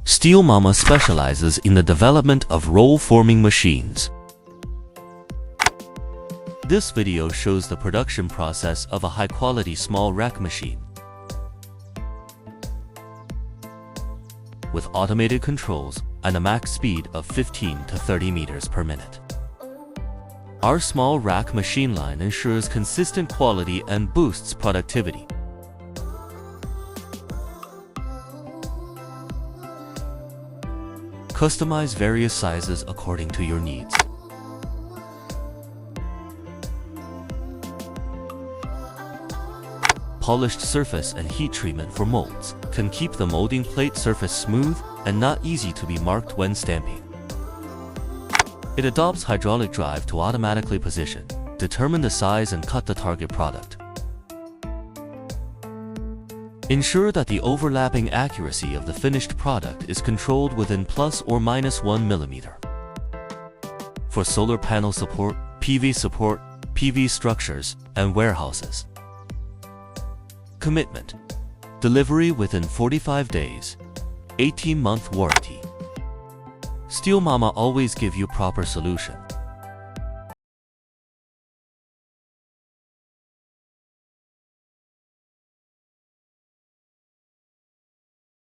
Steelmama specializes in the development of roll-forming machines. This video shows the production process of a high-quality small rack machine. With automated controls and a max speed of 15 to 30 meters per minute. Our small rack machine line ensures consistent quality and boosts productivity. Customize various sizes according to your needs. Polished surface and heat treatment for molds can keep the molding plate surface smooth and not easy to be marked when stamping. It adopts hydraulic drive to automatically position, determine the size and cut the target product. Ensure that the overlapping accuracy of the finished product is controlled within plus or minus 1 millimeter. For solar panel support, PV structures, and warehouses. Commitment. Delivery within 45 days. 18-month warranty. Steelmama always give you proper solution.